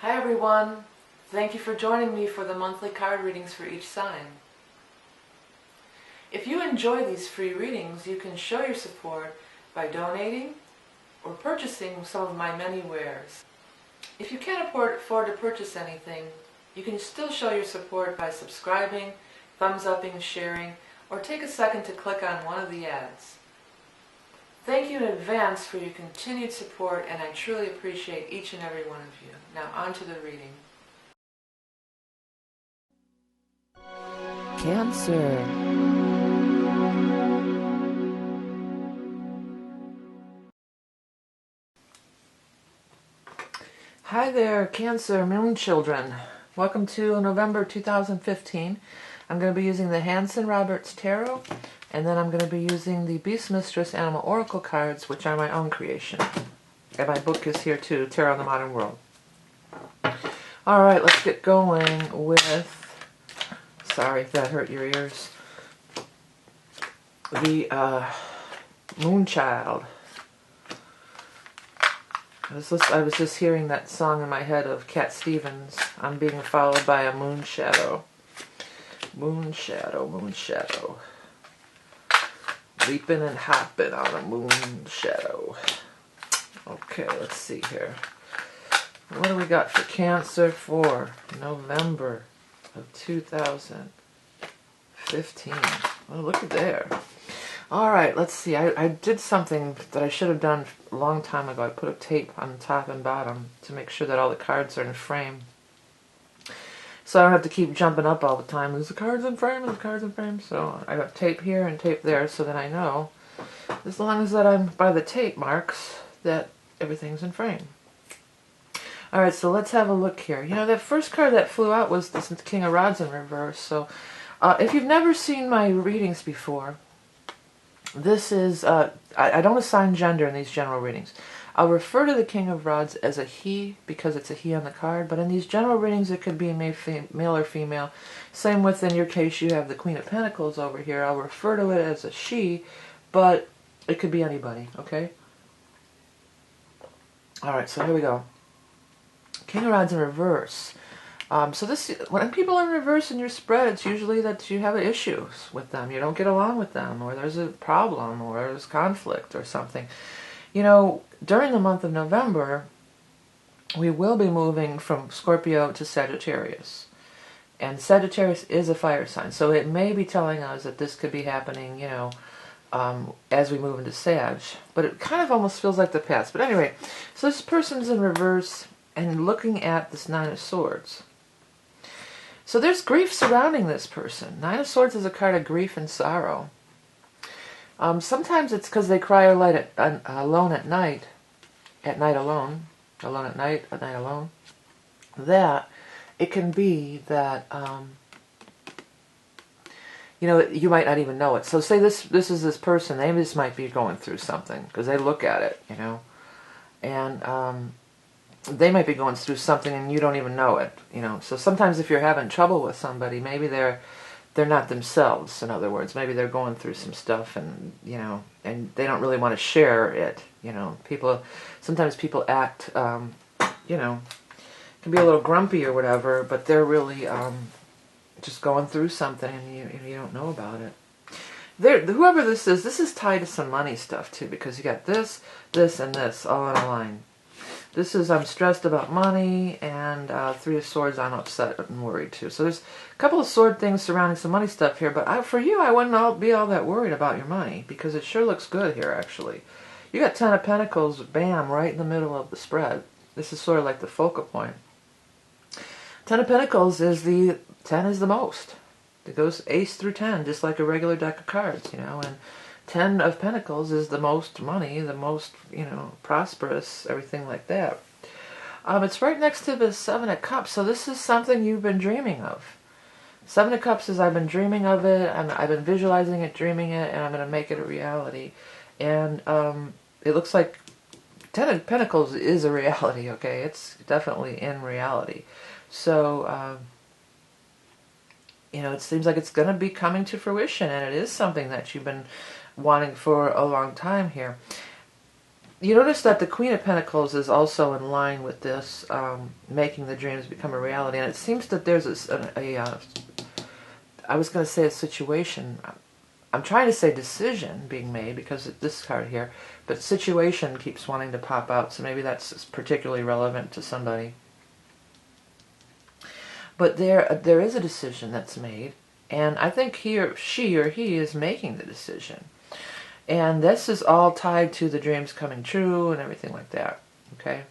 Hi everyone, thank you for joining me for the monthly card readings for each sign. If you enjoy these free readings, you can show your support by donating or purchasing some of my many wares. If you can't afford to purchase anything, you can still show your support by subscribing, thumbs-upping, sharing, or take a second to click on one of the ads. Thank you in advance for your continued support, and I truly appreciate each and every one of you. Now on to the reading. Cancer. Hi there, Cancer Moon Children. Welcome to November 2015. I'm going to be using the Hanson-Roberts Tarot, and then I'm going to be using the Beast Mistress Animal Oracle cards, which are my own creation. And my book is here too, Tarot in the Modern World. Alright, let's get going with, sorry if that hurt your ears, the Moonchild. I was just hearing that song in my head of Cat Stevens. I'm being followed by a moon shadow. Moon shadow, moon shadow. Leaping and hopping on a moon shadow. Okay, let's see here. What do we got for Cancer for November of 2015? Oh, look at there. Alright, let's see. I did something that I should have done a long time ago. I put a tape on top and bottom to make sure that all the cards are in frame. So I don't have to keep jumping up all the time. There's the cards in frame, there's the cards in frame. So I got tape here and tape there so that I know, as long as that I'm by the tape marks, that everything's in frame. Alright, so let's have a look here. You know, that first card that flew out was this King of Rods in reverse. So if you've never seen my readings before, this is, I don't assign gender in these general readings. I'll refer to the King of Rods as a he because it's a he on the card, but in these general readings it could be male or female. Same with, in your case, you have the Queen of Pentacles over here. I'll refer to it as a she, but it could be anybody, okay? Alright, so here we go. King of Rods in reverse. So this, when people are in reverse in your spread, it's usually that you have issues with them. You don't get along with them, or there's a problem, or there's conflict or something. You know, during the month of November, we will be moving from Scorpio to Sagittarius. And Sagittarius is a fire sign, so it may be telling us that this could be happening, you know, as we move into Sag. But it kind of almost feels like the past. But anyway, so this person's in reverse and looking at this Nine of Swords. So there's grief surrounding this person. Nine of Swords is a card of grief and sorrow. Sometimes it's because they cry alone at night alone at night alone. That it can be that you know, you might not even know it. So say this is this person. They just might be going through something because they look at it, you know, and they might be going through something and you don't even know it, you know. So sometimes if you're having trouble with somebody, maybe they're not themselves. In other words, maybe they're going through some stuff, and you know, and they don't really want to share it. You know, sometimes people act, you know, can be a little grumpy or whatever, but they're really just going through something, and you don't know about it. Whoever this is tied to some money stuff too, because you got this, and this all in a line. This is, I'm stressed about money, and Three of Swords, I'm upset and worried too. So there's a couple of sword things surrounding some money stuff here, but for you, I wouldn't be all that worried about your money, because it sure looks good here, actually. You got Ten of Pentacles, bam, right in the middle of the spread. This is sort of like the focal point. Ten of Pentacles is 10 is the most. It goes ace through 10, just like a regular deck of cards, you know, and 10 of Pentacles is the most money, the most, you know, prosperous, everything like that. It's right next to the Seven of Cups, so this is something you've been dreaming of. Seven of Cups is I've been dreaming of it, and I've been visualizing it, dreaming it, and I'm going to make it a reality. And it looks like Ten of Pentacles is a reality, okay? It's definitely in reality. So, you know, it seems like it's going to be coming to fruition, and it is something that you've been wanting for a long time here. You notice that the Queen of Pentacles is also in line with this, making the dreams become a reality. And it seems that there's I was going to say a situation. I'm trying to say decision being made because of this card here, but situation keeps wanting to pop out, so maybe that's particularly relevant to somebody. But there is a decision that's made, and I think she or he is making the decision. And this is all tied to the dreams coming true and everything like that, okay?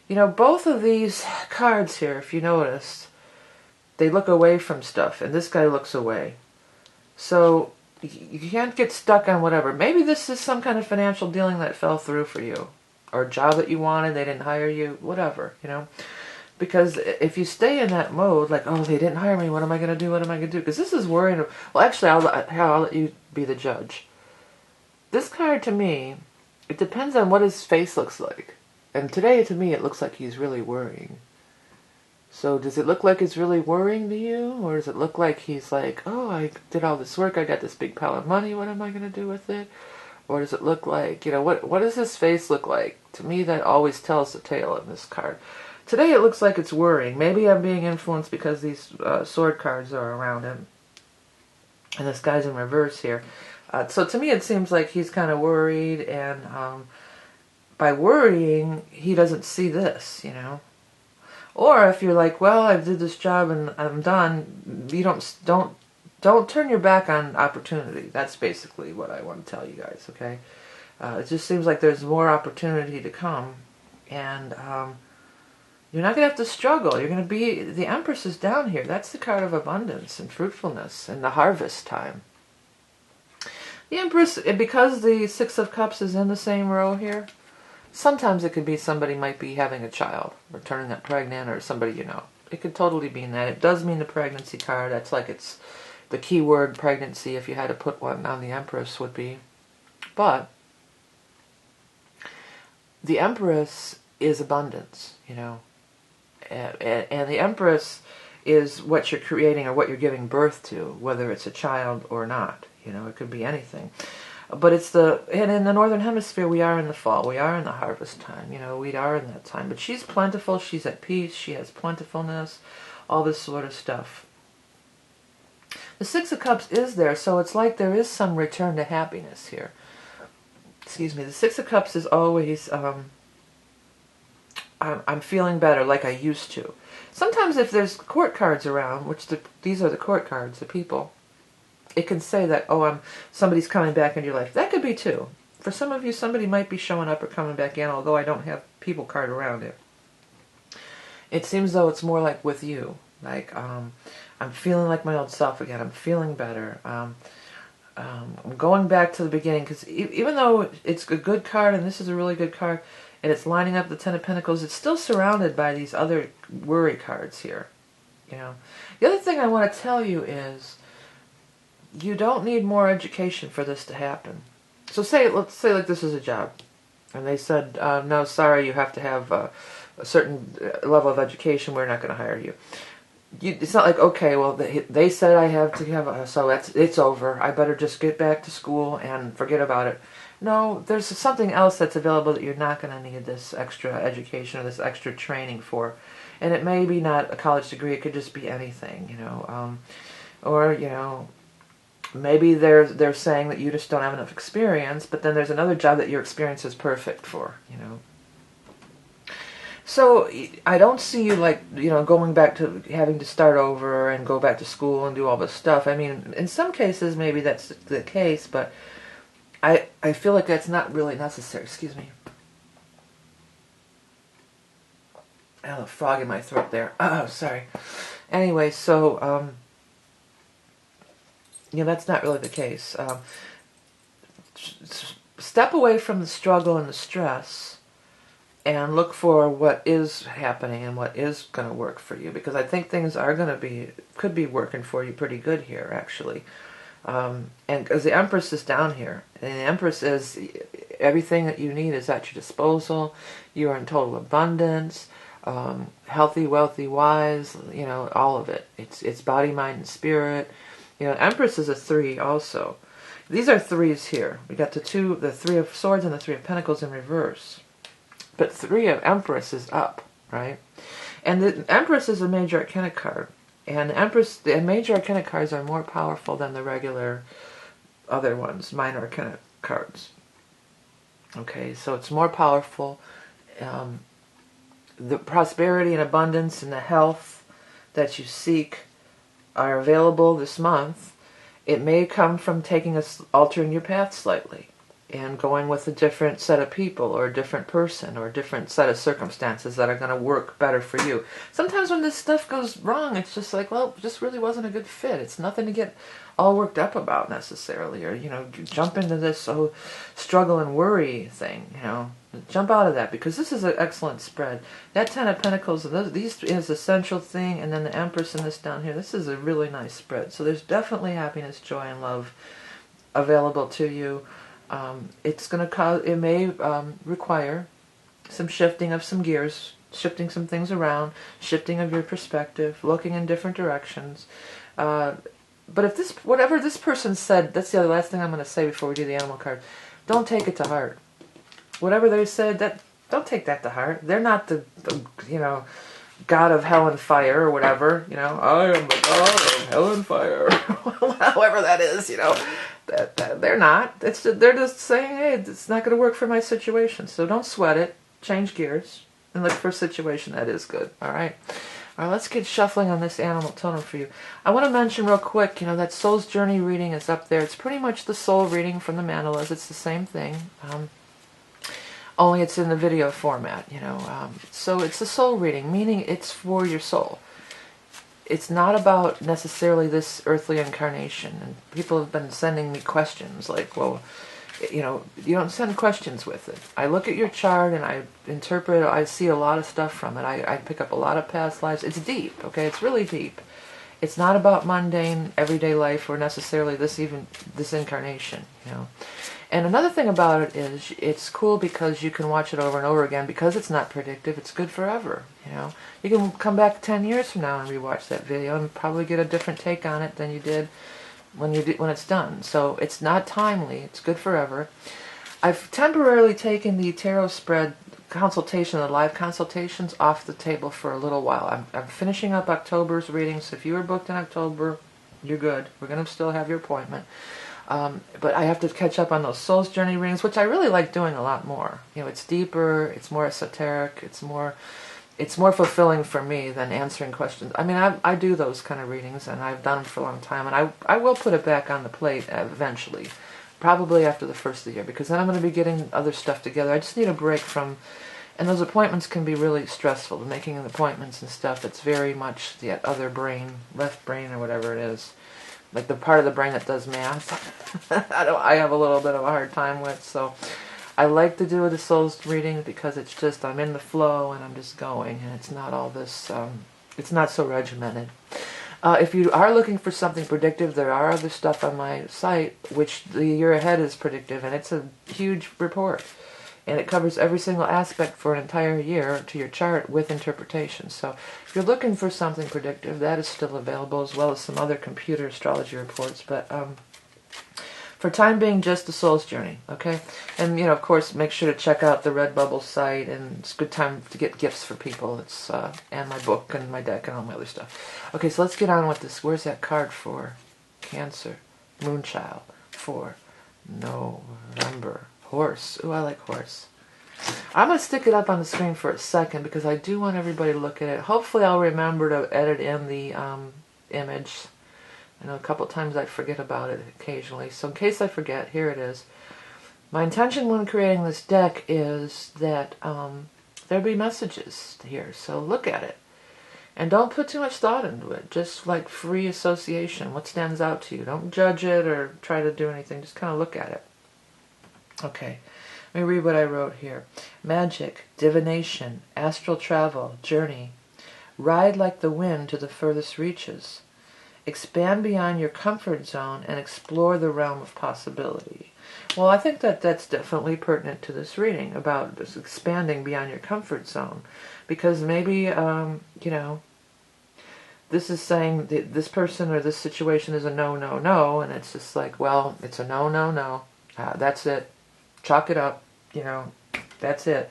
You know, both of these cards here, if you notice, they look away from stuff, and this guy looks away. So you can't get stuck on whatever. Maybe this is some kind of financial dealing that fell through for you, or a job that you wanted, they didn't hire you, whatever, you know? Because if you stay in that mode, like, oh, they didn't hire me, what am I going to do, what am I going to do? Because this is worrying. Well, actually, I'll let you be the judge. This card, to me, it depends on what his face looks like. And today, to me, it looks like he's really worrying. So does it look like it's really worrying to you? Or does it look like he's like, oh, I did all this work, I got this big pile of money, what am I going to do with it? Or does it look like, you know, what does his face look like? To me, that always tells the tale in this card. Today, it looks like it's worrying. Maybe I'm being influenced because these sword cards are around him. And this guy's in reverse here. So to me, it seems like he's kind of worried, and by worrying, he doesn't see this, you know. Or if you're like, well, I did this job and I'm done, you don't turn your back on opportunity. That's basically what I want to tell you guys, okay? It just seems like there's more opportunity to come, and you're not going to have to struggle. You're going to be, the Empress is down here. That's the card of abundance and fruitfulness and the harvest time. The Empress, because the Six of Cups is in the same row here, sometimes it could be somebody might be having a child or turning up pregnant, or somebody you know. It could totally mean that. It does mean the pregnancy card. That's like it's the key word, pregnancy, if you had to put one on the Empress would be. But the Empress is abundance, you know. And the Empress is what you're creating or what you're giving birth to, whether it's a child or not. You know, it could be anything. But and in the Northern Hemisphere, we are in the fall. We are in the harvest time. You know, we are in that time. But she's plentiful. She's at peace. She has plentifulness. All this sort of stuff. The Six of Cups is there, so it's like there is some return to happiness here. Excuse me. The Six of Cups is always, I'm feeling better like I used to. Sometimes if there's court cards around, which these are the court cards, the people, it can say that, oh, somebody's coming back into your life. That could be too. For some of you, somebody might be showing up or coming back in, although I don't have people card around it. It seems though it's more like with you. Like, I'm feeling like my old self again. I'm feeling better. I'm going back to the beginning, because even though it's a good card, and this is a really good card, and it's lining up the Ten of Pentacles, it's still surrounded by these other worry cards here. You know, the other thing I want to tell you is, you don't need more education for this to happen. So let's say like this is a job, and they said, no, sorry, you have to have a certain level of education. We're not going to hire you. It's not like, okay, well, they said I have to have, so it's over. I better just get back to school and forget about it. No, there's something else that's available that you're not going to need this extra education or this extra training for. And it may be not a college degree. It could just be anything, you know. Or, you know, maybe they're saying that you just don't have enough experience, but then there's another job that your experience is perfect for, you know. So I don't see you like, you know, going back to having to start over and go back to school and do all this stuff. I mean, in some cases maybe that's the case, but I feel like that's not really necessary. Excuse me. I have a frog in my throat there. Oh, sorry. Anyway, so you know, that's not really the case. Step away from the struggle and the stress and look for what is happening and what is going to work for you, because I think things are going to could be working for you pretty good here, actually. And because the Empress is down here, and the Empress is everything that you need is at your disposal. You are in total abundance, healthy, wealthy, wise, you know, all of it. It's body, mind, and spirit. You know, Empress is a 3 also. These are threes here. We got the Three of Swords and the Three of Pentacles in reverse. But Three of Empress is up, right? And the Empress is a major arcana card. And the major arcana cards are more powerful than the regular other ones, minor arcana cards. Okay, so it's more powerful. The prosperity and abundance and the health that you seek are available this month. It may come from altering your path slightly and going with a different set of people or a different person or a different set of circumstances that are going to work better for you. Sometimes when this stuff goes wrong, it's just like, well, it just really wasn't a good fit. It's nothing to get all worked up about necessarily, or, jump into this struggle and worry thing, Jump out of that, because this is an excellent spread. That Ten of Pentacles, these is a central thing, and then the Empress in this down here, this is a really nice spread. So there's definitely happiness, joy, and love available to you. It may require some shifting of some gears, shifting some things around, shifting of your perspective, looking in different directions. But if whatever this person said, that's the last thing I'm going to say before we do the animal card. Don't take it to heart. Whatever they said, don't take that to heart. They're not the God of hell and fire or whatever. I am the God of hell and fire. However that is, that they're not. They're just saying, hey, it's not going to work for my situation. So don't sweat it. Change gears and look for a situation that is good. All right. All right, let's get shuffling on this animal totem for you. I want to mention real quick, that Soul's Journey reading is up there. It's pretty much the soul reading from the mandalas. It's the same thing. Only it's in the video format, So it's a soul reading, meaning it's for your soul. It's not about necessarily this earthly incarnation. And people have been sending me questions like, well, you don't send questions with it. I look at your chart and I interpret, I see a lot of stuff from it. I pick up a lot of past lives. It's deep, okay? It's really deep. It's not about mundane, everyday life or necessarily this incarnation, And another thing about it is it's cool because you can watch it over and over again. Because it's not predictive, it's good forever, You can come back 10 years from now and rewatch that video and probably get a different take on it than you did when it's done. So it's not timely, it's good forever. I've temporarily taken the tarot spread consultation, the live consultations, off the table for a little while. I'm finishing up October's readings. So if you were booked in October, you're good. We're going to still have your appointment. But I have to catch up on those Soul's Journey readings, which I really like doing a lot more. It's deeper, it's more esoteric, it's more fulfilling for me than answering questions. I mean, I do those kind of readings, and I've done them for a long time, and I will put it back on the plate eventually, probably after the first of the year, because then I'm going to be getting other stuff together. I just need a break from, and those appointments can be really stressful, making appointments and stuff. It's very much the other brain, left brain or whatever it is. Like the part of the brain that does math, I have a little bit of a hard time with. So I like to do the soul's reading because it's just, I'm in the flow and I'm just going, and it's not all this, it's not so regimented. If you are looking for something predictive, there are other stuff on my site, which the year ahead is predictive, and it's a huge report. And it covers every single aspect for an entire year to your chart with interpretation. So if you're looking for something predictive, that is still available, as well as some other computer astrology reports. But for time being, just the Soul's Journey, okay? And, of course, make sure to check out the Redbubble site, and it's a good time to get gifts for people. It's and my book and my deck and all my other stuff. Okay, so let's get on with this. Where's that card for Cancer? Moonchild for November. Horse. Ooh, I like horse. I'm going to stick it up on the screen for a second because I do want everybody to look at it. Hopefully I'll remember to edit in the image. I know a couple times I forget about it occasionally. So in case I forget, here it is. My intention when creating this deck is that there'll be messages here. So look at it. And don't put too much thought into it. Just like free association. What stands out to you. Don't judge it or try to do anything. Just kind of look at it. Okay, let me read what I wrote here. Magic, divination, astral travel, journey. Ride like the wind to the furthest reaches. Expand beyond your comfort zone and explore the realm of possibility. Well, I think that that's definitely pertinent to this reading about just expanding beyond your comfort zone. Because maybe, this is saying that this person or this situation is a no, no, no, and it's just like, well, it's a no, no, no. That's it. Chalk it up. You know, that's it.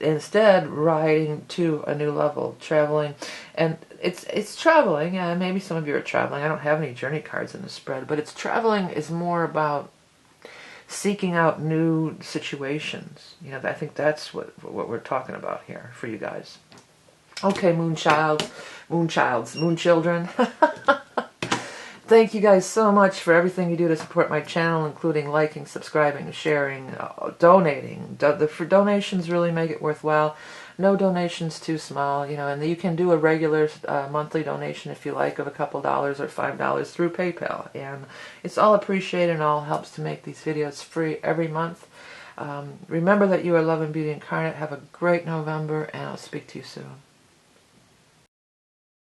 Instead, riding to a new level, traveling, and it's traveling. Yeah, maybe some of you are traveling. I don't have any journey cards in the spread, but it's traveling is more about seeking out new situations. You know, I think that's what we're talking about here for you guys. Okay, moonchilds, moonchildren. Thank you guys so much for everything you do to support my channel, including liking, subscribing, sharing, donating. For donations really make it worthwhile. No donations too small, you know, and you can do a regular monthly donation if you like of a couple dollars or $5 through PayPal. And it's all appreciated and all helps to make these videos free every month. Remember that you are love and beauty incarnate. Have a great November, and I'll speak to you soon.